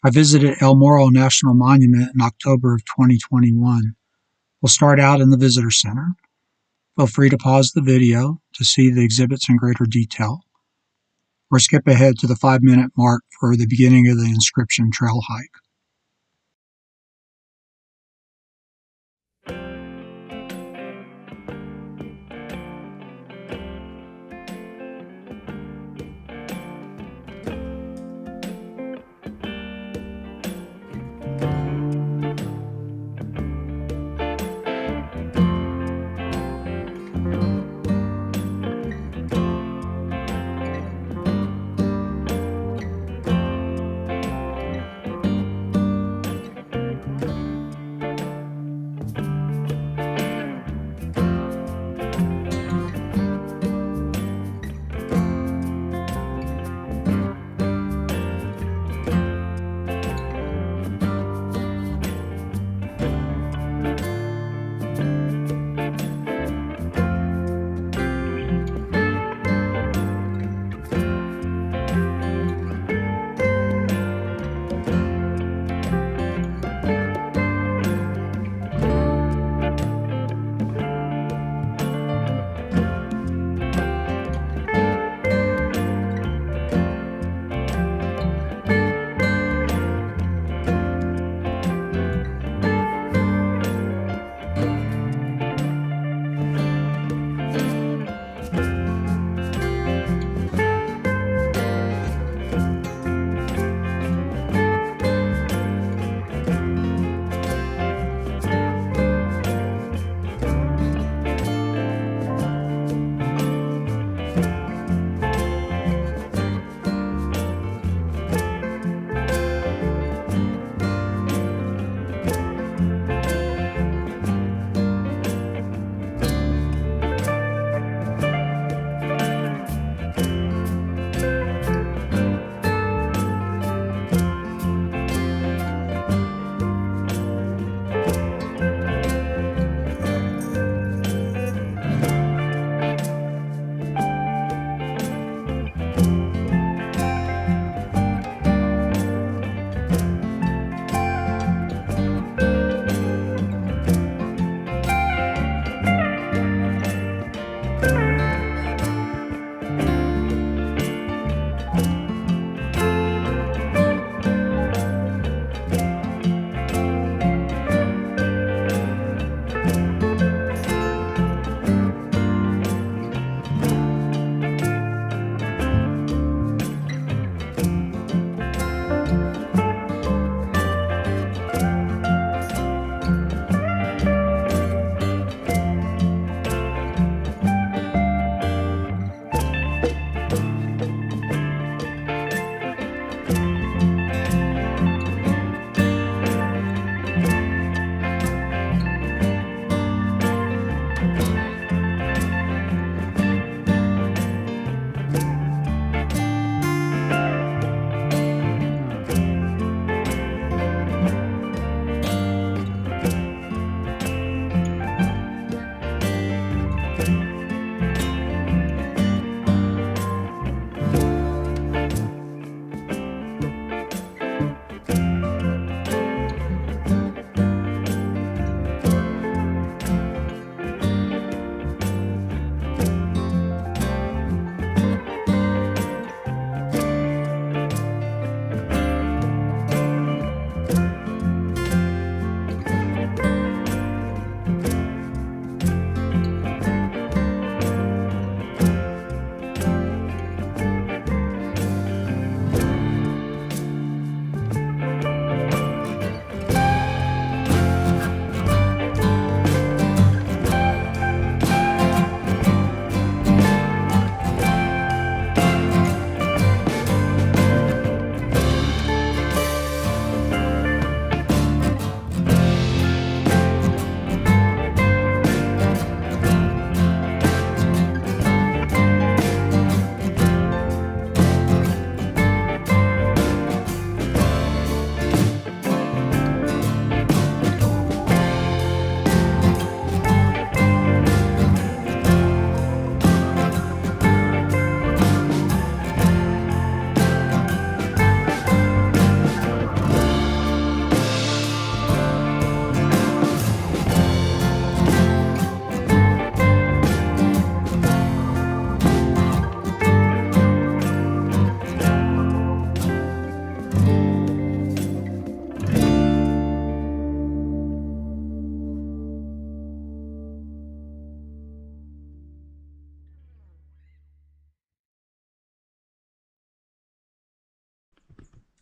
I visited El Morro National Monument in October of 2021. We'll start out in the Visitor Center. Feel free to pause the video to see the exhibits in greater detail, or skip ahead to the 5-minute mark for the beginning of the Inscription Trail hike.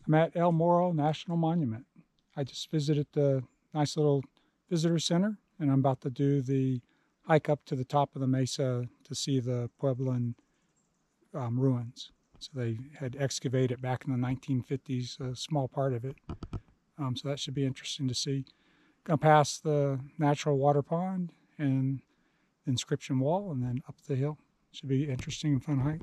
I'm at El Morro National Monument. I just visited the nice little visitor center, and I'm about to do the hike up to the top of the mesa to see the Pueblan ruins. So they had excavated back in the 1950s, a small part of it. So that should be interesting to see. Gonna pass the natural water pond and the inscription wall and then up the hill. Should be interesting and fun hike.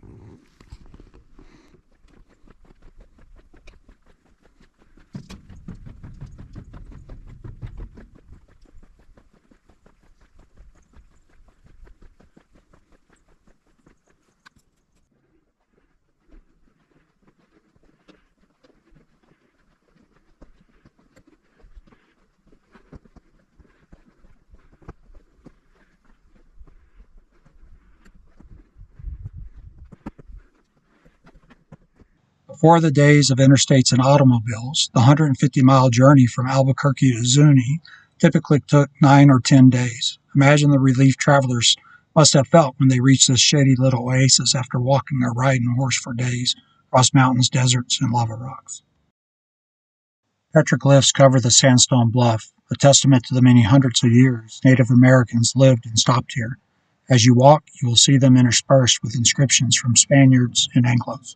Before the days of interstates and automobiles, the 150-mile journey from Albuquerque to Zuni typically took 9 or 10 days. Imagine the relief travelers must have felt when they reached this shady little oasis after walking or riding a horse for days across mountains, deserts, and lava rocks. Petroglyphs cover the sandstone bluff, a testament to the many hundreds of years Native Americans lived and stopped here. As you walk, you will see them interspersed with inscriptions from Spaniards and Anglos.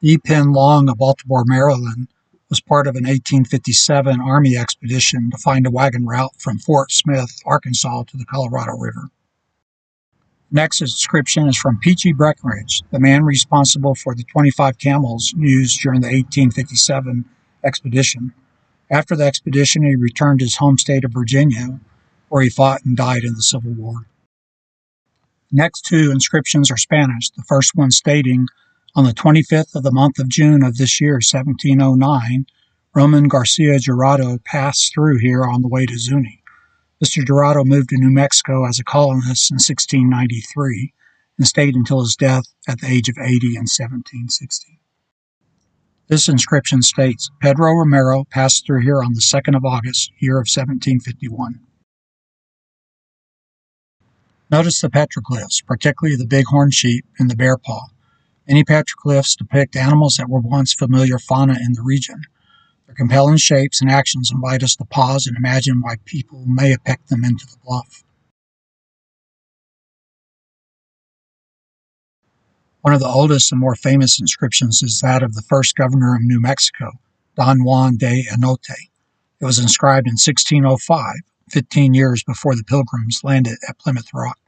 E. Penn Long of Baltimore, Maryland, was part of an 1857 Army expedition to find a wagon route from Fort Smith, Arkansas, to the Colorado River. Next inscription is from Peachy Breckinridge, the man responsible for the 25 camels used during the 1857 expedition. After the expedition, he returned to his home state of Virginia, where he fought and died in the Civil War. Next two inscriptions are Spanish, the first one stating, "On the 25th of the month of June of this year, 1709, Roman Garcia Jurado passed through here on the way to Zuni. Mr. Jurado moved to New Mexico as a colonist in 1693 and stayed until his death at the age of 80 in 1760. This inscription states, "Pedro Romero passed through here on the 2nd of August, year of 1751. Notice the petroglyphs, particularly the bighorn sheep and the bear paw. Many petroglyphs depict animals that were once familiar fauna in the region. Their compelling shapes and actions invite us to pause and imagine why people may have pecked them into the bluff. One of the oldest and more famous inscriptions is that of the first governor of New Mexico, Don Juan de Anote. It was inscribed in 1605, 15 years before the Pilgrims landed at Plymouth Rock.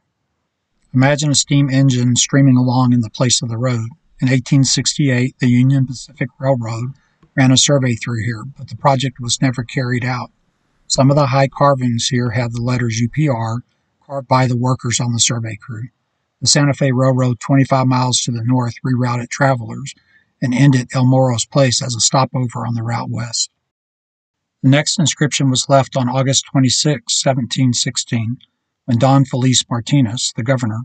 Imagine a steam engine streaming along in the place of the road. In 1868, the Union Pacific Railroad ran a survey through here, but the project was never carried out. Some of the high carvings here have the letters UPR carved by the workers on the survey crew. The Santa Fe Railroad, 25 miles to the north, rerouted travelers and ended El Morro's place as a stopover on the route west. The next inscription was left on August 26, 1716, when Don Feliz Martinez, the governor,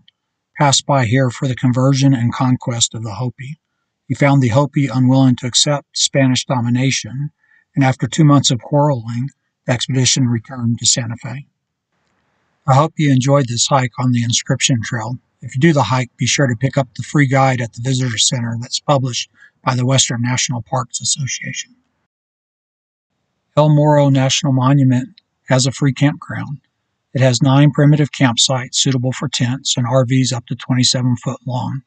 passed by here for the conversion and conquest of the Hopi. He found the Hopi unwilling to accept Spanish domination, and after 2 months of quarreling, the expedition returned to Santa Fe. I hope you enjoyed this hike on the Inscription Trail. If you do the hike, be sure to pick up the free guide at the Visitor Center that's published by the Western National Parks Association. El Morro National Monument has a free campground. It has 9 primitive campsites suitable for tents and RVs up to 27 foot long.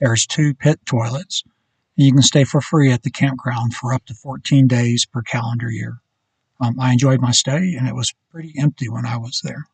There's 2 pit toilets, and you can stay for free at the campground for up to 14 days per calendar year. I enjoyed my stay, and it was pretty empty when I was there.